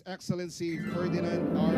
His Excellency Ferdinand R.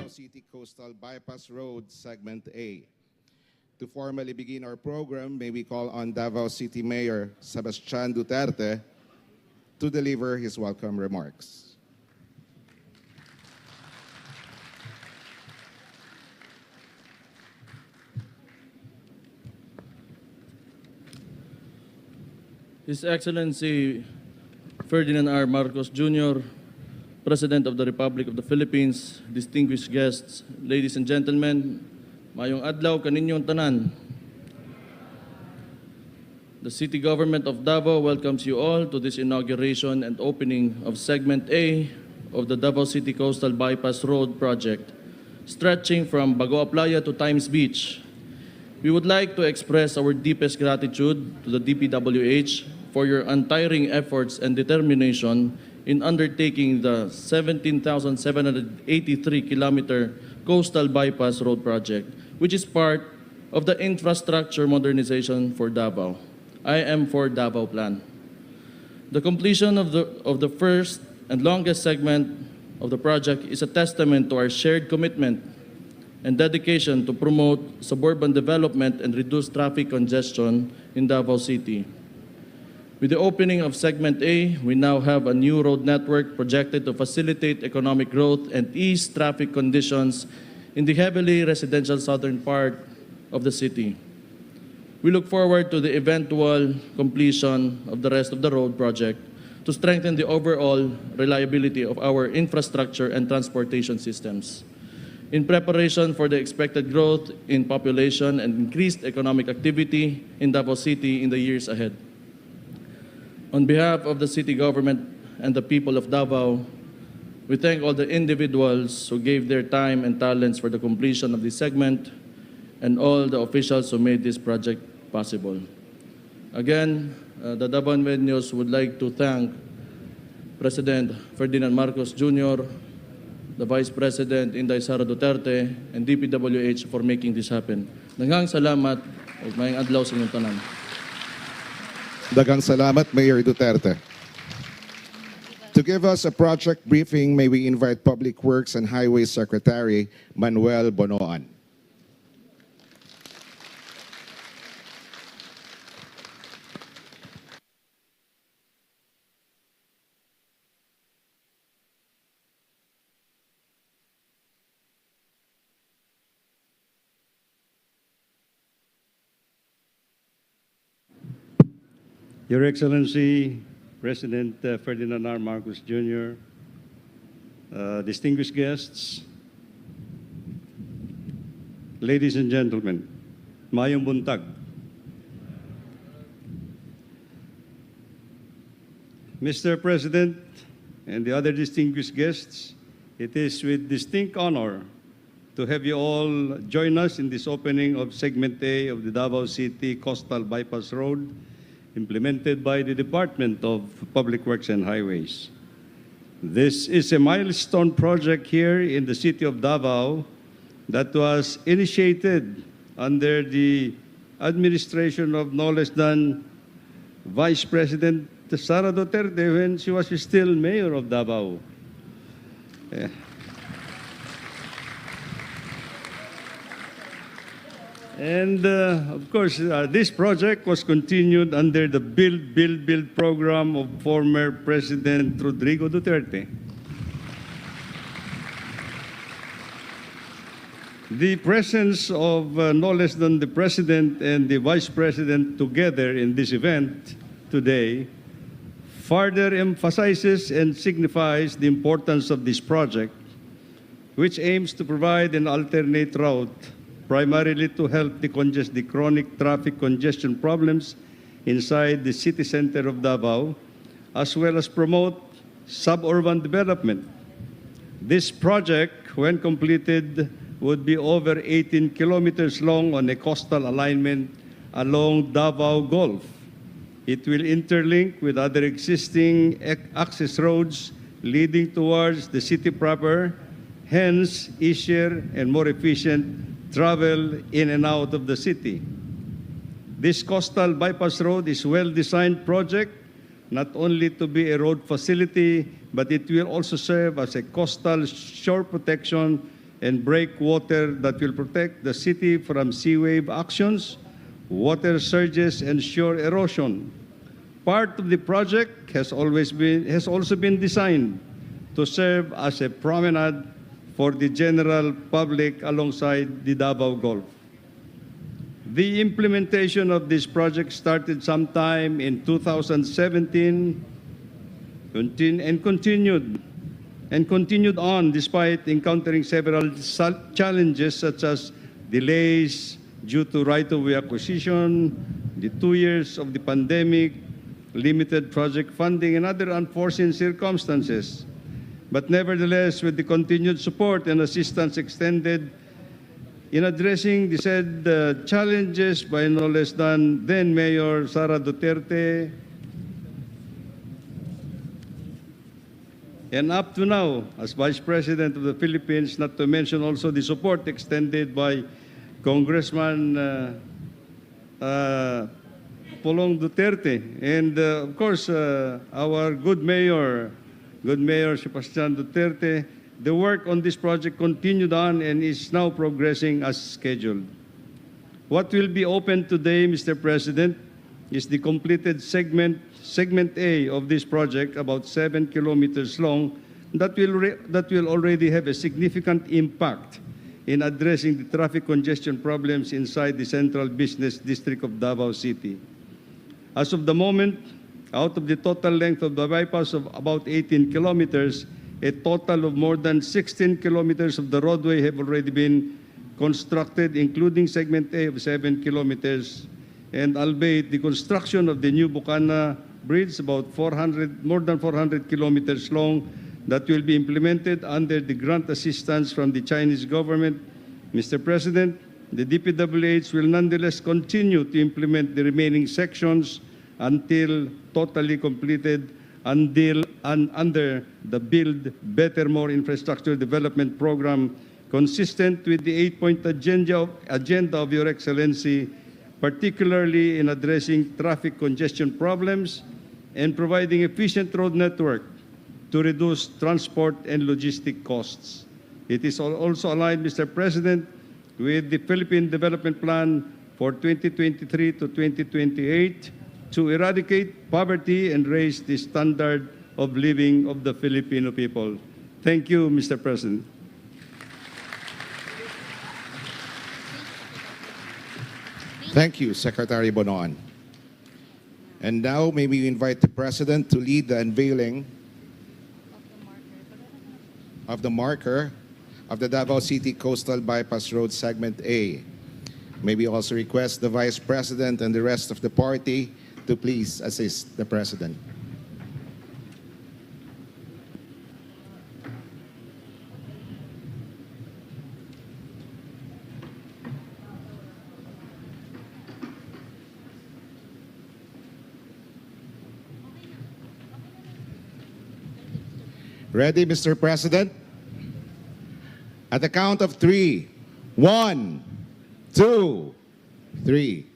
City Coastal Bypass Road, Segment A. To formally begin our program, may we call on Davao City Mayor Sebastian Duterte to deliver his welcome remarks. His Excellency Ferdinand R. Marcos Jr., President of the Republic of the Philippines, distinguished guests, ladies and gentlemen, mayong adlaw kaninyong tanan. The City Government of Davao welcomes you all to this inauguration and opening of Segment A of the Davao City Coastal Bypass Road project, stretching from Bagoa Playa to Times Beach. We would like to express our deepest gratitude to the DPWH for your untiring efforts and determination in undertaking the 17,783-kilometer coastal bypass road project, which is part of the infrastructure modernization for Davao. I am for Davao Plan. The completion of the first and longest segment of the project is a testament to our shared commitment and dedication to promote suburban development and reduce traffic congestion in Davao City. With the opening of Segment A, we now have a new road network projected to facilitate economic growth and ease traffic conditions in the heavily residential southern part of the city. We look forward to the eventual completion of the rest of the road project to strengthen the overall reliability of our infrastructure and transportation systems. In preparation for the expected growth in population and increased economic activity in Davao City in the years ahead. On behalf of the city government and the people of Davao, we thank all the individuals who gave their time and talents for the completion of this segment and all the officials who made this project possible. Again, the Davaoan News would like to thank President Ferdinand Marcos Jr., the Vice President Inday Sara Duterte, and DPWH for making this happen. Daghang salamat ug maayong adlaw sa inyong tanan. Daghang salamat, Mayor Duterte. To give us a project briefing, may we invite Public Works and Highways Secretary Manuel Bonoan. Your Excellency, President Ferdinand R. Marcos Jr., distinguished guests, ladies and gentlemen, mayong buntag. Mr. President and the other distinguished guests, it is with distinct honor to have you all join us in this opening of Segment A of the Davao City Coastal Bypass Road, implemented by the Department of Public Works and Highways. This is a milestone project here in the city of Davao that was initiated under the administration of no less than Vice President Sara Duterte when she was still mayor of Davao. Eh. And of course, this project was continued under the Build, Build, Build program of former President Rodrigo Duterte. The presence of no less than the President and the Vice President together in this event today further emphasizes and signifies the importance of this project, which aims to provide an alternate route primarily to help decongest the chronic traffic congestion problems inside the city center of Davao, as well as promote suburban development. This project, when completed, would be over 18 kilometers long on a coastal alignment along Davao Gulf. It will interlink with other existing access roads leading towards the city proper, hence easier and more efficient travel in and out of the city. This coastal bypass road is a well-designed project, not only to be a road facility, but it will also serve as a coastal shore protection and breakwater that will protect the city from sea wave actions, water surges, and shore erosion. Part of the project has also been designed to serve as a promenade for the general public alongside the Davao Gulf. The implementation of this project started sometime in 2017 and continued on despite encountering several challenges such as delays due to right-of-way acquisition, the 2 years of the pandemic, limited project funding, and other unforeseen circumstances. But nevertheless, with the continued support and assistance extended in addressing the said challenges by no less than then Mayor Sara Duterte, and up to now, as Vice President of the Philippines, not to mention also the support extended by Congressman Polong Duterte, and of course, our good Mayor Sebastian Duterte, the work on this project continued on and is now progressing as scheduled. What will be open today, Mr. President, is the completed segment A of this project, about 7 kilometers long, that will already have a significant impact in addressing the traffic congestion problems inside the central business district of Davao City. As of the moment, out of the total length of the bypass of about 18 kilometers, a total of more than 16 kilometers of the roadway have already been constructed, including segment A of 7 kilometers, and albeit the construction of the new Bukana Bridge, about more than 400 kilometers long, that will be implemented under the grant assistance from the Chinese government. Mr. President, the DPWH will nonetheless continue to implement the remaining sections until totally completed under the Build Better More Infrastructure Development Program, consistent with the 8-point agenda of Your Excellency, particularly in addressing traffic congestion problems and providing efficient road network to reduce transport and logistic costs. It is also aligned, Mr. President, with the Philippine Development Plan for 2023 to 2028 to eradicate poverty and raise the standard of living of the Filipino people. Thank you, Mr. President. Thank you, Secretary Bonoan. And now may we invite the President to lead the unveiling of the marker of the Davao City Coastal Bypass Road Segment A. May we also request the Vice President and the rest of the party to please assist the President. Ready, Mr. President? At the count of three. 1, 2, 3.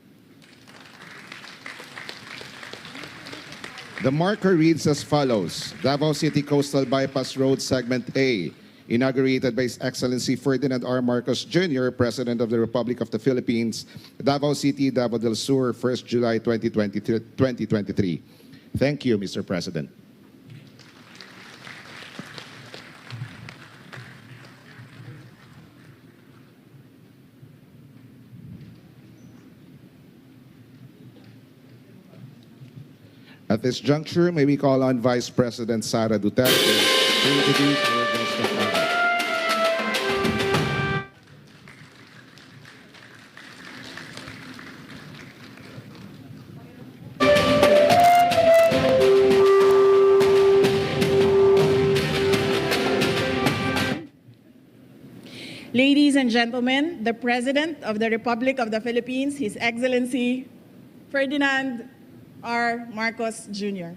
The marker reads as follows. Davao City Coastal Bypass Road Segment A, inaugurated by His Excellency Ferdinand R. Marcos Jr., President of the Republic of the Philippines, Davao City, Davao del Sur, 1st July 2023. Thank you, Mr. President. At this juncture, may we call on Vice President Sara Duterte to introduce our guest of honor. Ladies and gentlemen, the President of the Republic of the Philippines, His Excellency Ferdinand R. Marcos Jr.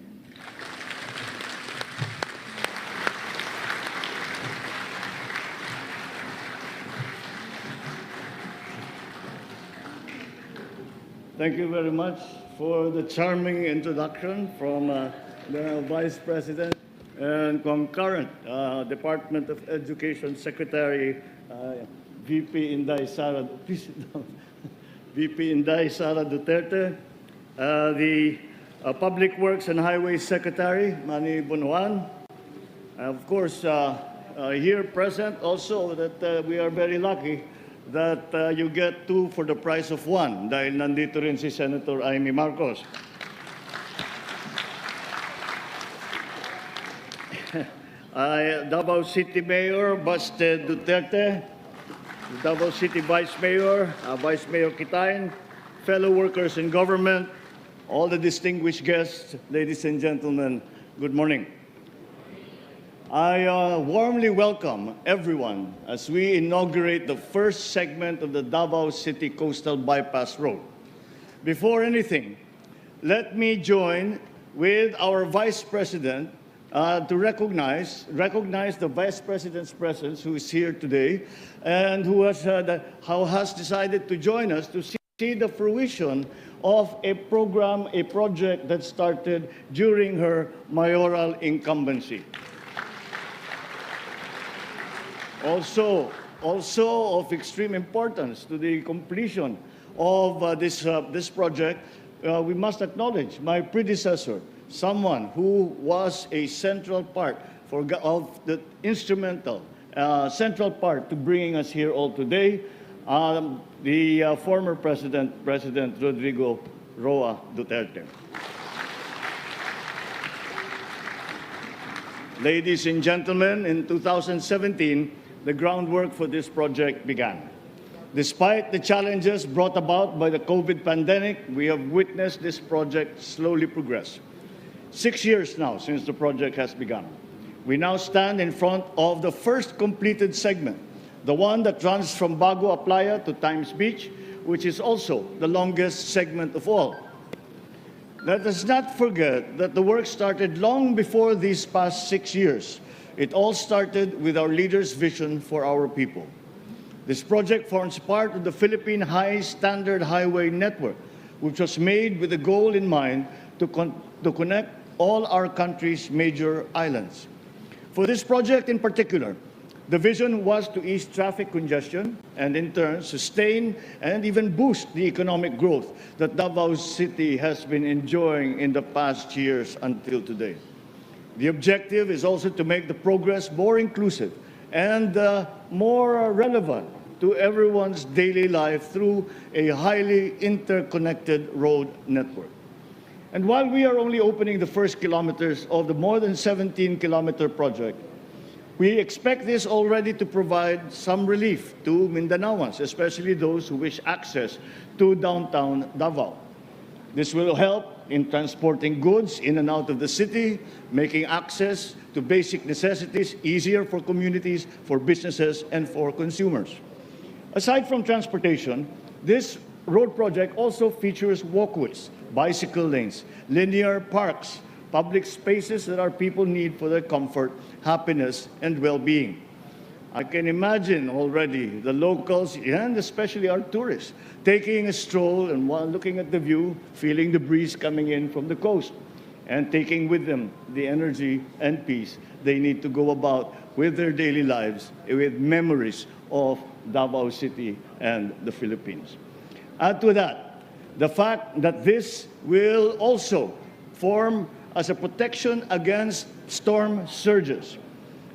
Thank you very much for the charming introduction from the Vice President and concurrent Department of Education Secretary, VP Inday Sara, VP Inday Sara Duterte, the Public Works and Highways Secretary, Manny Bunuan. Of course, here present also that we are very lucky that you get two for the price of one dahil nandito rin si Senator Amy Marcos. Davao City Mayor Baste Duterte, Davao City Vice Mayor, Vice Mayor Kitain, fellow workers in government, all the distinguished guests, ladies and gentlemen, good morning. I warmly welcome everyone as we inaugurate the first segment of the Davao City Coastal Bypass Road. Before anything, let me join with our Vice President to recognize the Vice President's presence, who is here today, and who has decided to join us to see the fruition of a project that started during her mayoral incumbency. Also of extreme importance to the completion of this project, we must acknowledge my predecessor, someone who was a central part of the instrumental central part to bringing us here all today, the former President Rodrigo Roa Duterte. Ladies and gentlemen, in 2017, the groundwork for this project began. Despite the challenges brought about by the COVID pandemic, we have witnessed this project slowly progress. 6 years now since the project has begun. We now stand in front of the first completed segment, the one that runs from Bago Aplaya to Times Beach, which is also the longest segment of all. Let us not forget that the work started long before these past 6 years. It all started with our leader's vision for our people. This project forms part of the Philippine High Standard Highway Network, which was made with the goal in mind to connect all our country's major islands. For this project in particular, the vision was to ease traffic congestion and in turn sustain and even boost the economic growth that Davao City has been enjoying in the past years until today. The objective is also to make the progress more inclusive and more relevant to everyone's daily life through a highly interconnected road network. And while we are only opening the first kilometers of the more than 17-kilometer project, we expect this already to provide some relief to Mindanaoans, especially those who wish access to downtown Davao. This will help in transporting goods in and out of the city, making access to basic necessities easier for communities, for businesses, and for consumers. Aside from transportation, this road project also features walkways, bicycle lanes, linear parks, public spaces that our people need for their comfort, happiness, and well-being. I can imagine already the locals and especially our tourists taking a stroll and while looking at the view, feeling the breeze coming in from the coast and taking with them the energy and peace they need to go about with their daily lives, with memories of Davao City and the Philippines. Add to that, the fact that this will also form as a protection against storm surges.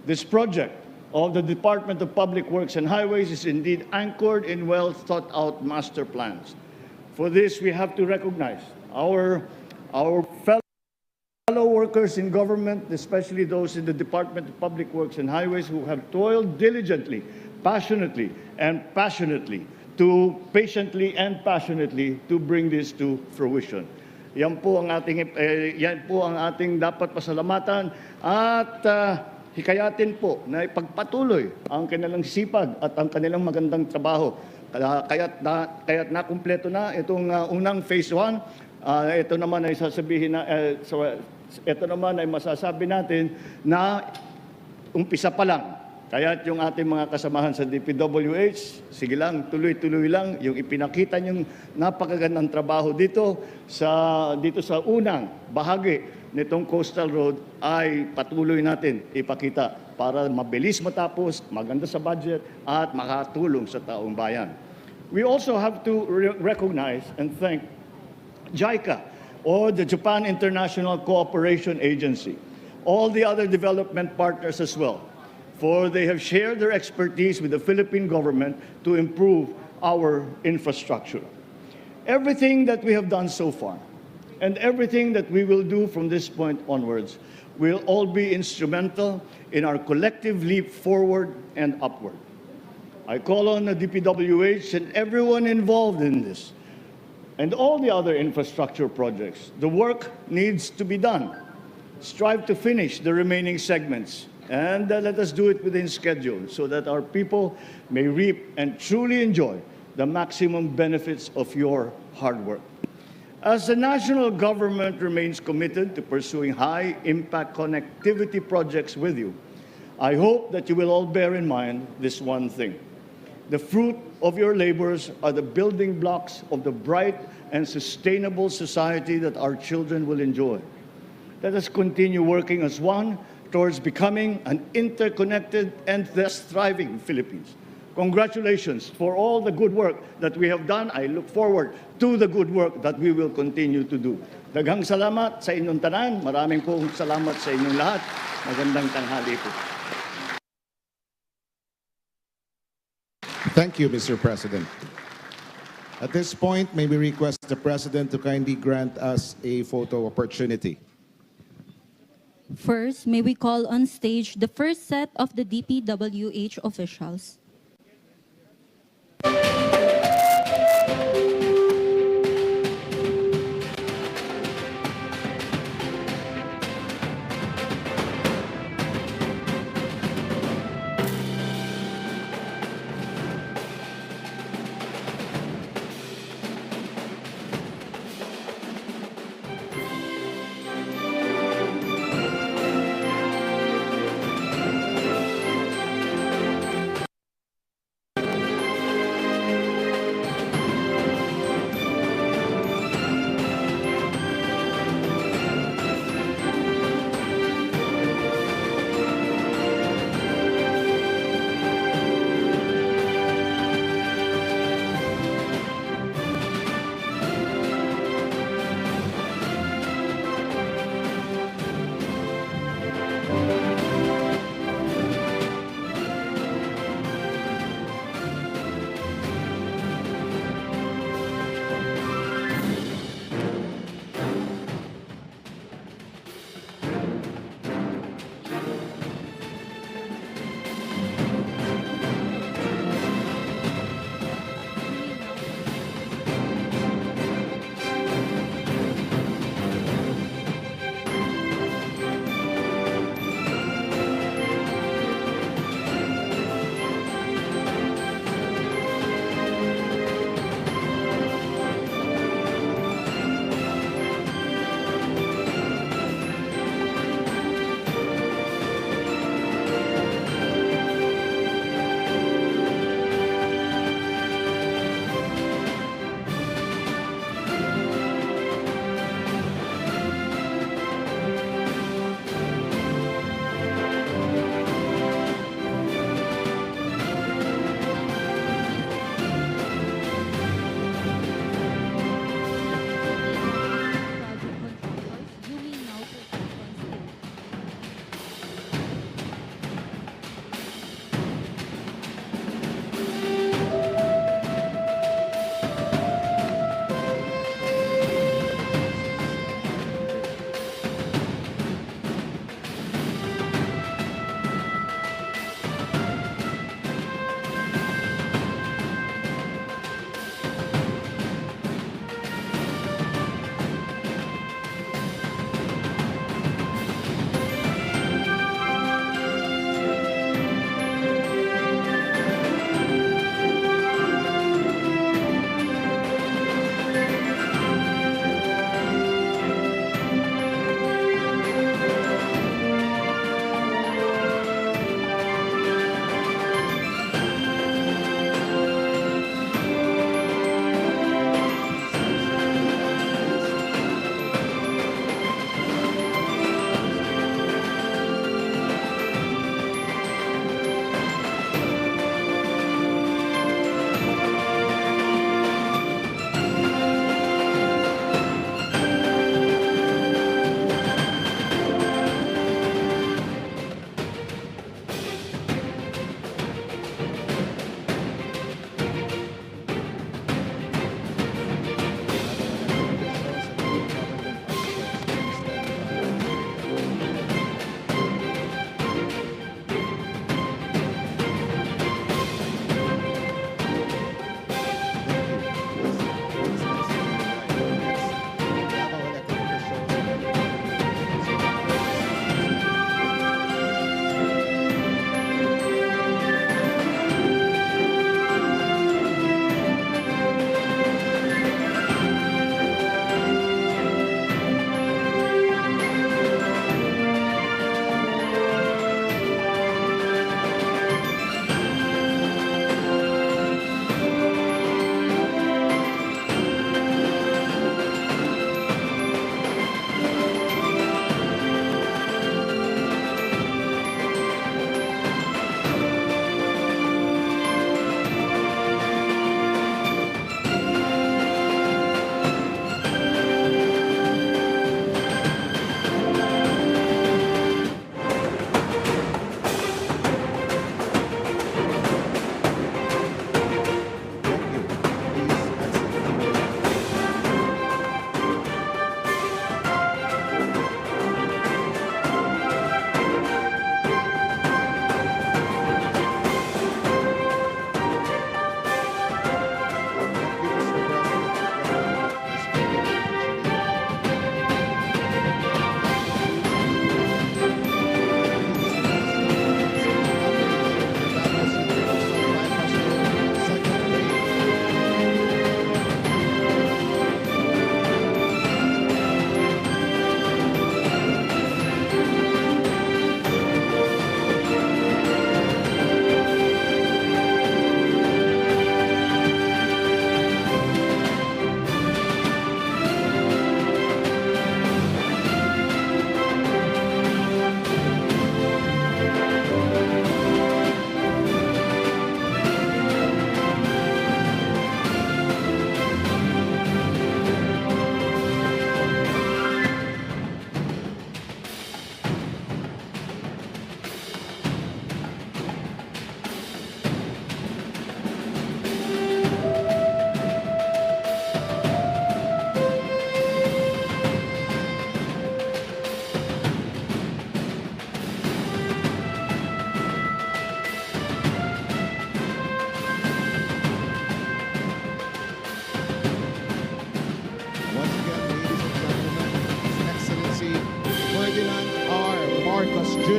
This project of the Department of Public Works and Highways is indeed anchored in well thought out master plans. For this, we have to recognize our fellow workers in government, especially those in the Department of Public Works and Highways who have toiled diligently, patiently and patiently to bring this to fruition. Yan po ang ating dapat pasalamatan at hikayatin po na ipagpatuloy ang kanilang sipag at ang kanilang magandang trabaho. Kaya't nakumpleto na itong unang phase 1. Ito naman ay masasabi natin na umpisa pa lang. Kaya't yung ating mga kasamahan sa DPWH, sige lang, tuloy-tuloy lang yung ipinakita niyong napakagandang trabaho dito sa unang bahagi nitong coastal road ay patuloy natin ipakita para mabilis matapos, maganda sa budget at makatulong sa taong bayan. We also have to recognize and thank JICA or the Japan International Cooperation Agency, all the other development partners as well, for they have shared their expertise with the Philippine government to improve our infrastructure. Everything that we have done so far and everything that we will do from this point onwards will all be instrumental in our collective leap forward and upward. I call on the DPWH and everyone involved in this and all the other infrastructure projects. The work needs to be done. Strive to finish the remaining segments and let us do it within schedule so that our people may reap and truly enjoy the maximum benefits of your hard work. As the national government remains committed to pursuing high-impact connectivity projects with you, I hope that you will all bear in mind this one thing. The fruit of your labors are the building blocks of the bright and sustainable society that our children will enjoy. Let us continue working as one towards becoming an interconnected and thus thriving Philippines. Congratulations for all the good work that we have done. I look forward to the good work that we will continue to do. Daghang salamat sa inyong tanan. Maraming pong salamat sa inyong lahat. Magandang tanghali po. Thank you, Mr. President. At this point, may we request the President to kindly grant us a photo opportunity. First, may we call on stage the first set of the DPWH officials.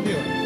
with you.